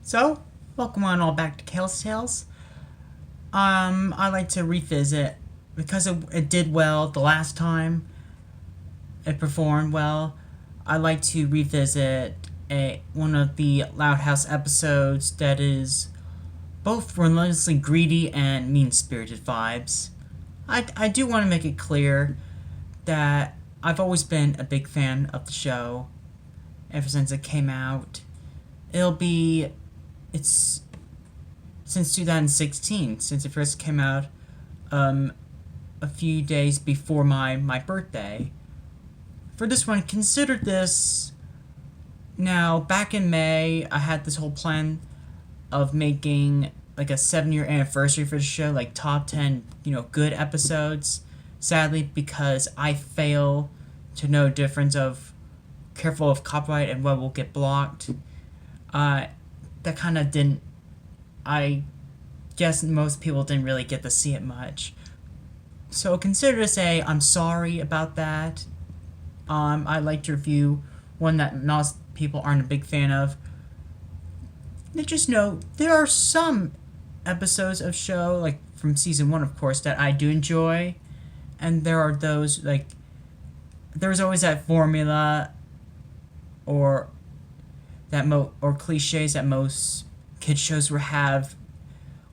So, welcome on all back to Kale's Tales. I like to revisit because it did well the last time. It performed well. I like to revisit one of the Loud House episodes that is both relentlessly greedy and mean-spirited vibes. I do want to make it clear that I've always been a big fan of the show ever since it came out. It's since 2016, since it first came out, a few days before my birthday. For this one, consider this. Now, back in May, I had this whole plan of making like a 7-year anniversary for the show, like top 10, good episodes. Sadly, because I fail to know the difference of careful of copyright and what will get blocked, that kind of didn't. I guess most people didn't really get to see it much. So consider to say I'm sorry about that. I'd like to review one that most people aren't a big fan of. Just know there are some episodes of show, like from season 1, of course, that I do enjoy, and there are those like there's always that formula or or cliches that most kids shows will have,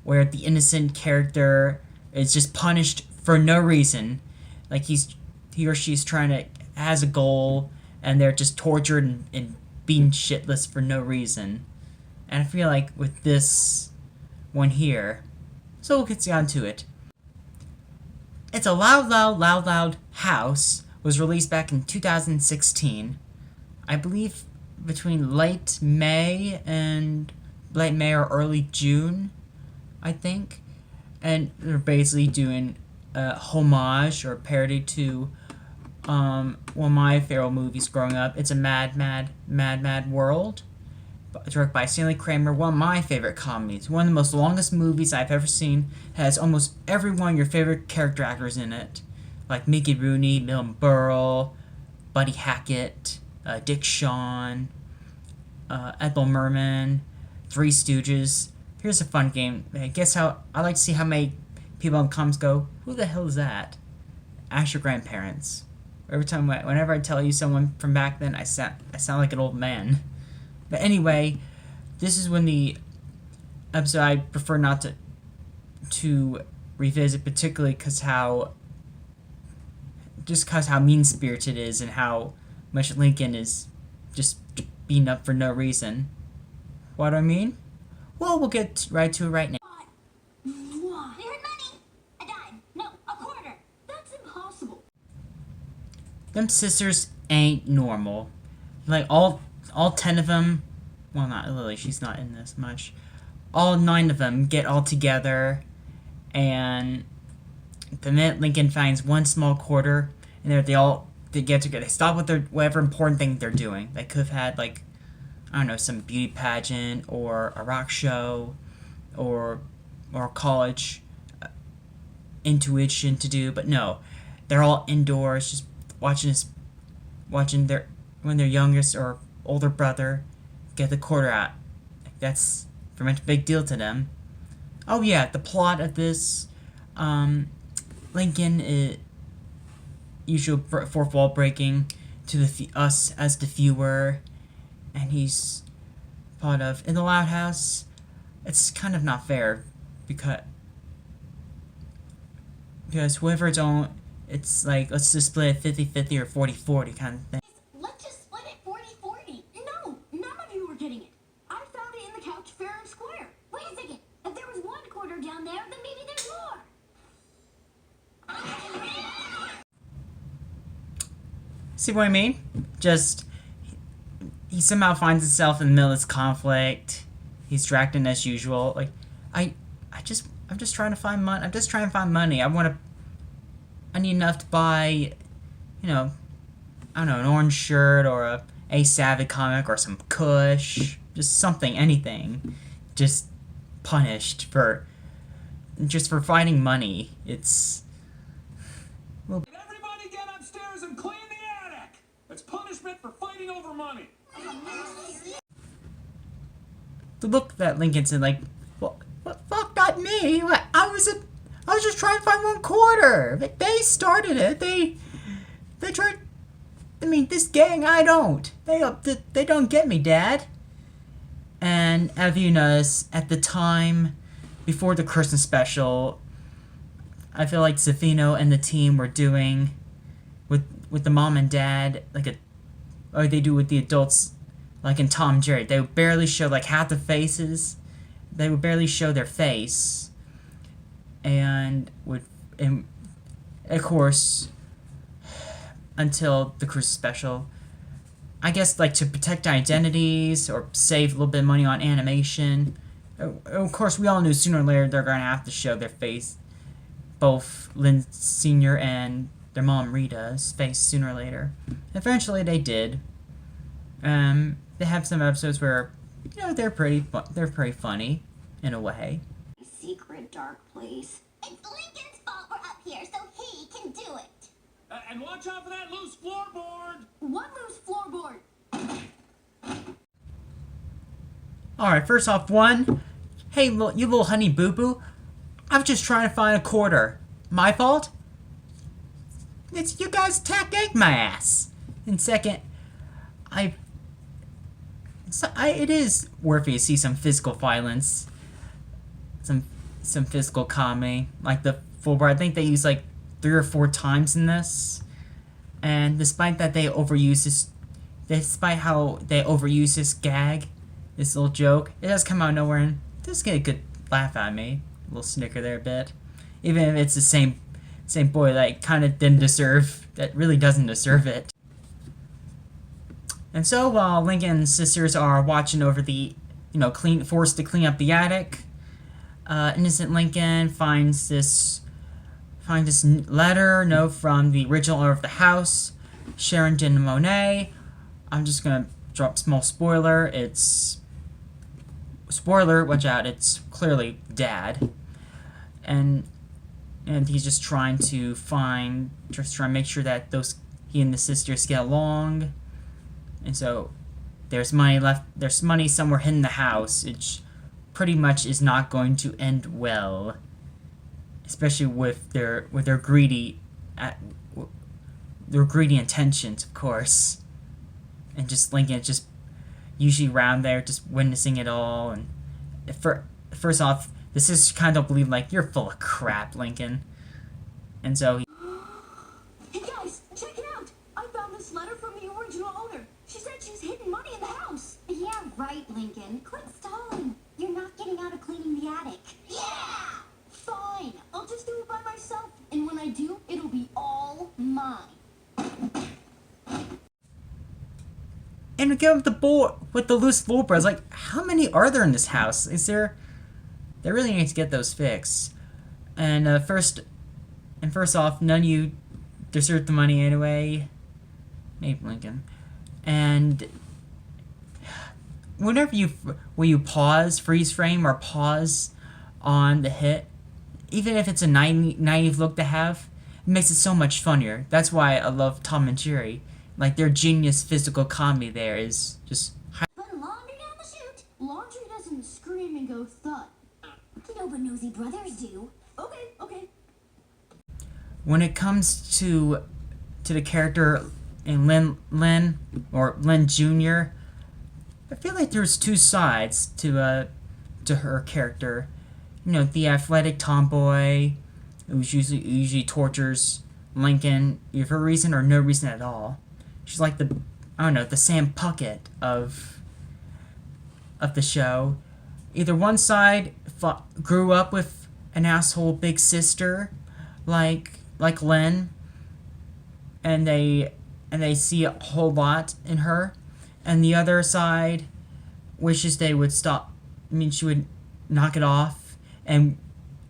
where the innocent character is just punished for no reason, like he or she's has a goal and they're just tortured and being shitless for no reason. And I feel like with this one here, so we'll get on to it. It's a Loud House was released back in 2016. I believe between late May or early June, I think. And they're basically doing a homage or parody to one of my favorite movies growing up. It's a Mad World, directed by Stanley Kramer, one of my favorite comedies. One of the most longest movies I've ever seen. Has almost every one of your favorite character actors in it, like Mickey Rooney, Milton Berle, Buddy Hackett, Dick Shawn, Ethel Merman, Three Stooges. Here's a fun game. Guess how? I like to see how many people in comments go, "Who the hell is that?" Ask your grandparents. Whenever I tell you someone from back then, I sound like an old man. But anyway, this is when the episode I prefer not to revisit, particularly because how mean-spirited it is and how much Lincoln is just beaten up for no reason. What do I mean? Well, we'll get right to it right now. What? We heard money. A dime. No, a quarter. That's impossible. Them sisters ain't normal. Like, all 10 of them, well, not Lily, she's not in this much. All 9 of them get all together, and the minute Lincoln finds one small quarter, and they get together. They stop with whatever important thing they're doing. They could have had, like, I don't know, some beauty pageant or a rock show or college intuition to do, but no, they're all indoors just watching when their youngest or older brother get the quarter out. That's pretty much a big deal to them. Oh yeah, the plot of this, Lincoln is usual fourth wall breaking to us as the viewer, and he's part of in the Loud House. It's kind of not fair because whoever don't, it's like let's just split it 50-50 or 40-40 kind of thing. Let's just split it 40-40. No, none of you were getting it. I found it in the couch fair and square. Wait a second. If there was 1 quarter down there, then maybe there's more. See what I mean? Just he somehow finds himself in the middle of this conflict. He's dragged in as usual. Like I'm just trying to find money. I'm just trying to find money. I need enough to buy, I don't know, an orange shirt or a Savage comic or some Kush, just something, anything. Just punished for finding money. It's Everybody get upstairs and clean the attic. It's punishment for fighting over money. the look that Lincoln said, like, what fuck, not me. I was just trying to find $1. They started it. They tried. I mean, this gang, I don't. They don't get me, Dad. And as you notice, at the time before the Christmas special, I feel like Zafino and the team were doing with the mom and dad or they do with the adults, like in Tom and Jerry. They would barely show like half the faces. They would barely show their face, and of course, until the Christmas special, I guess like to protect identities or save a little bit of money on animation. Of course, we all knew sooner or later they're gonna have to show their face, both Lynn Sr. and their mom Rita's face sooner or later. Eventually, they did. They have some episodes where, they're pretty funny in a way. Secret dark place. It's Lincoln's fault we're up here, so he can do it. And watch out for that loose floorboard! One loose floorboard. Alright, first off, hey, you little honey boo-boo, I was just trying to find $1. My fault? It's you guys attacked my ass. And second, it is worthy to see some physical violence, some physical comedy, like the full bar. I think they use like 3 or 4 times in this, and despite how they overuse this gag, this little joke, it does come out of nowhere and does get a good laugh out of me, a little snicker there a bit, even if it's the same boy that kind of that really doesn't deserve it. And so while Lincoln's sisters are watching over the, forced to clean up the attic, innocent Lincoln finds this note from the original owner of the house, Sharon Monet. I'm just gonna drop small spoiler. Watch out, it's clearly Dad. And he's just trying to make sure that he and the sisters get along. And so there's money somewhere hidden in the house, which pretty much is not going to end well, especially with their greedy intentions, of course. And just Lincoln just usually around there just witnessing it all. And first off, the sisters kind of believe, like, you're full of crap, Lincoln. And so Hey guys, check it out! I found this letter from the original owner. She said she's hidden money in the house. Yeah, right, Lincoln. Quit stalling. You're not getting out of cleaning the attic. Yeah! Fine. I'll just do it by myself. And when I do, it'll be all mine. And we go with the loose floorboards. Like, how many are there in this house? They really need to get those fixed. And first off, none of you deserve the money anyway. Maybe Lincoln. And whenever you freeze frame or pause on the hit, even if it's a naive look to have, it makes it so much funnier. That's why I love Tom and Jerry. Like, their genius physical comedy there is just... Put laundry down the chute. Laundry doesn't scream and go thud. No, but nosy brothers do. Okay. When it comes to the character in Len Jr., I feel like there's 2 sides to her character. The athletic tomboy who usually tortures Lincoln either for a reason or no reason at all. She's like the Sam Puckett of the show. Either one side grew up with an asshole big sister, like Len, and they see a whole lot in her, and the other side wishes they would stop. I mean, she would knock it off and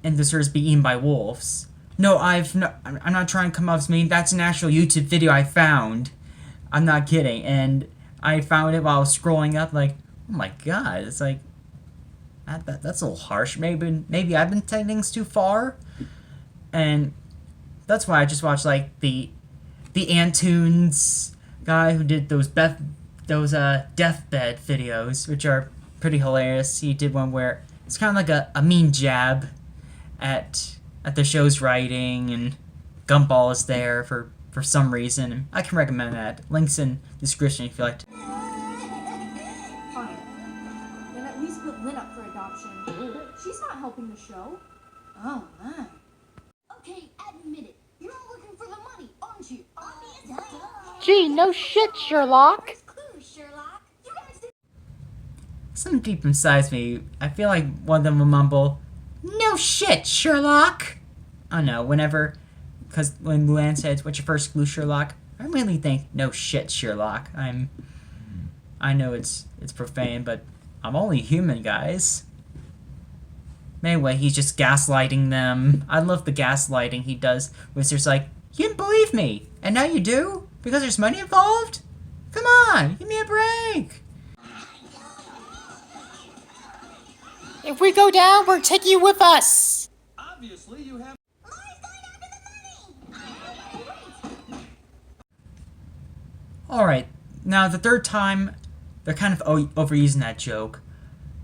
deserves to be eaten by wolves. No, I'm not trying to come off as mean. That's an actual YouTube video I found. I'm not kidding, and I found it while I was scrolling up. Like, oh my god, it's like that's a little harsh. Maybe I've been taking things too far, and that's why I just watched like the Antunes guy who did those deathbed videos, which are pretty hilarious. He did one where it's kind of like a mean jab at the show's writing, and Gumball is there for some reason. I can recommend that. Links in the description if you like to. Fine. Then at least put Lynn up for adoption. She's not helping the show. Oh, my. Okay, admit it. You're all looking for the money, aren't you? Obviously. Gee, no shit, Sherlock. Where's Clue, Sherlock? You guys did. Some deep inside me, I feel like one of them will mumble, "No shit, Sherlock!" I don't know, because when Luann says, "What's your first clue, Sherlock?" I really think, "No shit, Sherlock." I know it's profane, but I'm only human, guys. Anyway, he's just gaslighting them. I love the gaslighting he does, where it's just like, "You didn't believe me, and now you do? Because there's money involved? Come on, give me a break." If we go down, we're taking you with us. Obviously, you have. Alright, now the third time, they're kind of overusing that joke.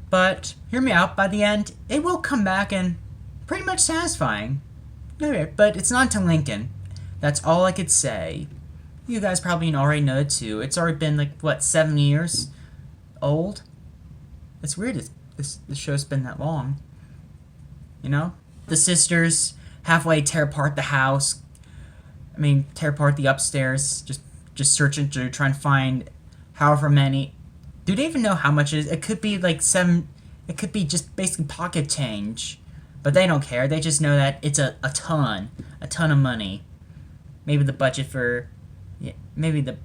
But, hear me out, by the end, it will come back and pretty much satisfying. Alright, but it's not to Lincoln. That's all I could say. You guys probably already know it too. It's already been like, what, 7 years old? It's weird the show's been that long. You know? The sisters halfway tear apart the house. Tear apart the upstairs. Just searching to try and find however many. Do they even know how much it is? It could be like 7. It could be just basically pocket change. But they don't care. They just know that it's a ton of money. Maybe the budget for, yeah, maybe the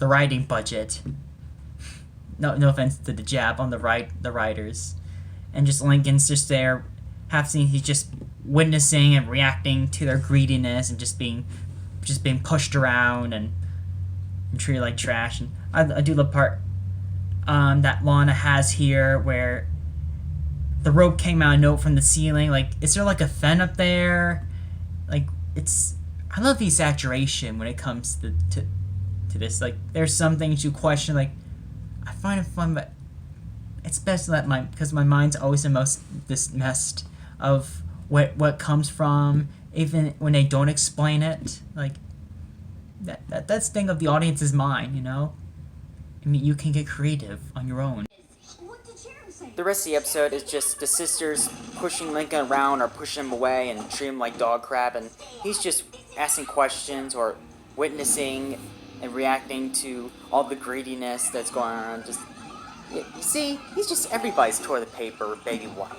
writing budget. No offense to the jab on the writers, and just Lincoln's just there, he's just witnessing and reacting to their greediness and just being pushed around and treated like trash. And I do love part that Lana has here where the rope came out a note from the ceiling. Like, is there like a fen up there? Like, I love the exaggeration when it comes to this. Like, there's some things you question. Like, I find it fun, but it's best to let because my mind's always the most messed of what comes from, even when they don't explain it. Like, that's the thing of the audience's mind, you know? You can get creative on your own. What did Sharon say? The rest of the episode is just the sisters pushing Lincoln around or pushing him away and treating him like dog crap, and he's just asking questions or witnessing and reacting to all the greediness that's going on. Just, you see, he's just everybody's toilet paper, baby white.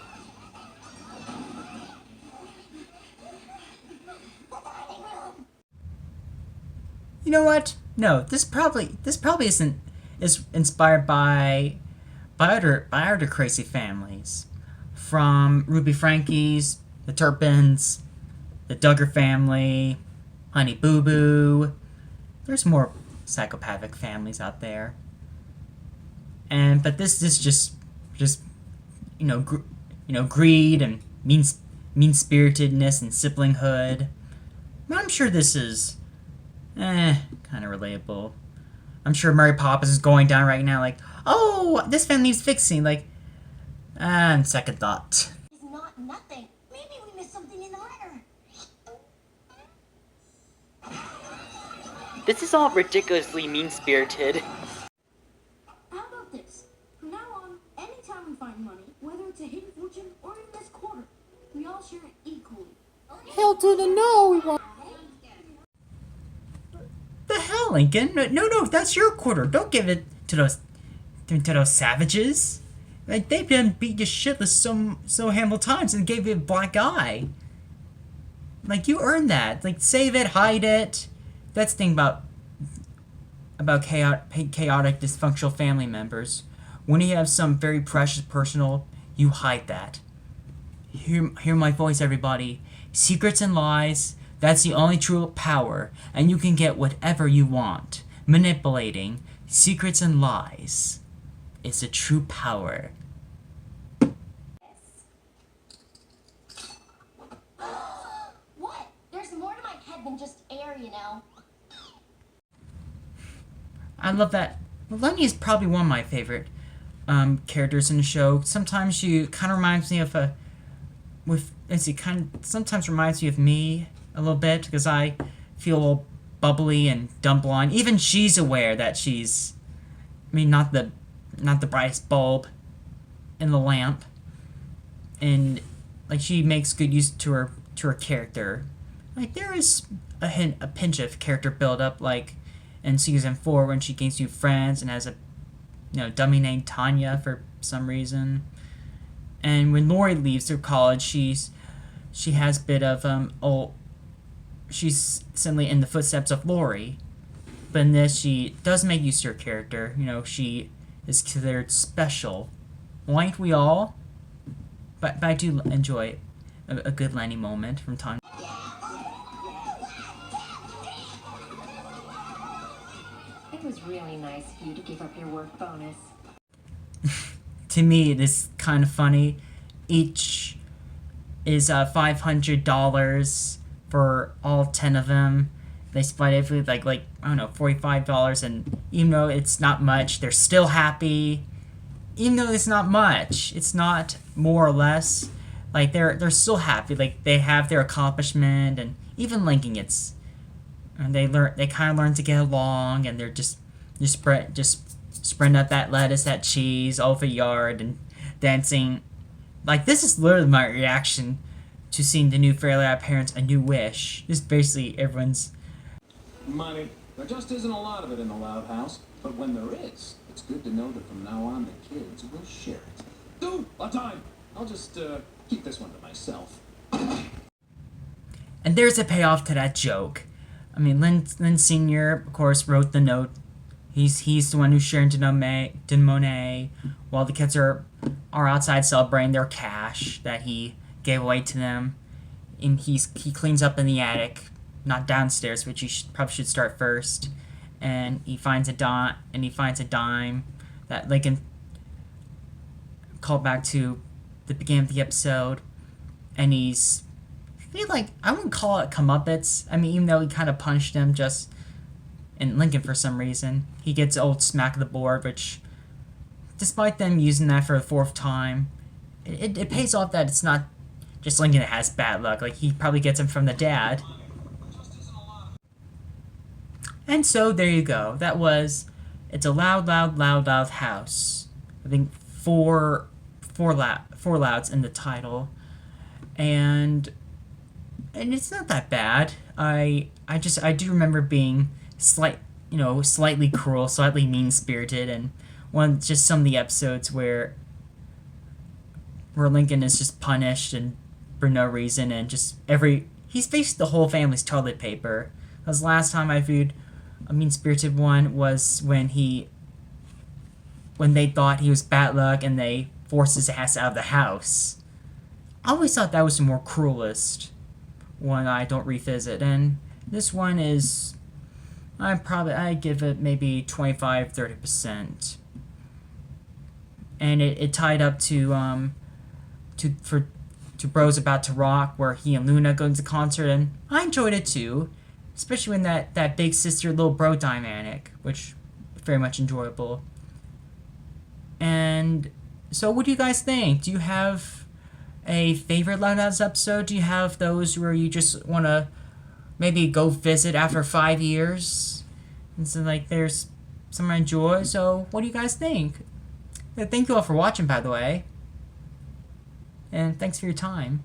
You know what? No, this probably is inspired by other crazy families, from Ruby Frankie's, the Turpins, the Duggar family, Honey Boo Boo. There's more psychopathic families out there, but this just greed and mean-spiritedness and siblinghood. I'm sure this is kind of relatable. I'm sure Mary Poppins is going down right now like, oh, this family's fixing, like, and second thought. It's not nothing. Maybe we missed something in the letter. This is all ridiculously mean-spirited. How about this? From now on, anytime we find money, whether it's a hidden fortune or even this quarter, we all share it equally. Hell to the no, we won't. The hell, Lincoln? No, that's your quarter. Don't give it to those savages. Like, they've been beat you shitless so handful times and gave you a black eye. Like, you earned that. Like, save it, hide it. That's the thing about chaotic, dysfunctional family members. When you have some very precious personal, you hide that. Hear my voice, everybody. Secrets and lies, that's the only true power, and you can get whatever you want. Manipulating, secrets and lies, is the true power. What? There's more to my head than just air, you know. I love that. Leni is probably one of my favorite characters in the show. Sometimes she kind of reminds me of sometimes reminds me of me a little bit, because I feel a little bubbly and dumb blonde. Even she's aware that she's, not the brightest bulb in the lamp, and like she makes good use to her character. Like there is a pinch of character build up, like in season 4 when she gains new friends and has a dummy named Tanya for some reason. And when Lori leaves through college, she has a bit of she's suddenly in the footsteps of Lori. But in this, she does make use of her character. She is considered special. Well, ain't we all? But I do enjoy a good Leni moment from time. It was really nice of you to give up your work bonus. To me, it is kind of funny. Each is $500 for all 10 of them. They split it with like I don't know, $45, and even though it's not much, they're still happy. Even though it's not much, it's not more or less. Like they're still happy. Like they have their accomplishment, and even Lincoln gets. And they kind of learn to get along, and they're just spreading out that lettuce, that cheese all over the yard, and dancing. Like this is literally my reaction to seeing the new Fairly Odd Parents: A New Wish. This is basically everyone's. Money. There just isn't a lot of it in the Loud House, but when there is, it's good to know that from now on the kids will share it. Ooh, a time. I'll just keep this one to myself. And there's a payoff to that joke. Lynn Sr., of course, wrote the note. He's the one who's sharing Monet while the kids are outside celebrating their cash that he gave away to them. And he cleans up in the attic, not downstairs, which he probably should start first. And he finds a dime that Lincoln called back to the beginning of the episode, and I wouldn't call it comeuppance. Even though he kind of punched him in Lincoln for some reason, he gets an old smack of the board, which, despite them using that for the 4th time, it pays off that it's not just Lincoln that has bad luck. Like, he probably gets him from the dad. And so, there you go. That was It's a Loud, Loud, Loud, Loud House. I think four louds in the title. And it's not that bad. I do remember being slightly cruel, slightly mean-spirited, and just some of the episodes where Lincoln is just punished and for no reason, and he's faced the whole family's toilet paper. Because last time I viewed a mean-spirited one was when they thought he was bad luck and they forced his ass out of the house. I always thought that was the more cruelest one I don't revisit, and this one is, I give it maybe 25-30%. And it tied up to Bros About to Rock, where he and Luna go to concert, and I enjoyed it too, especially when that big sister little bro dynamic, which very much enjoyable. And so, what do you guys think? Do you have a favorite Loud House episode? Do you have those where you just want to maybe go visit after 5 years? And so, there's some I enjoy. So, what do you guys think? Thank you all for watching, by the way. And thanks for your time.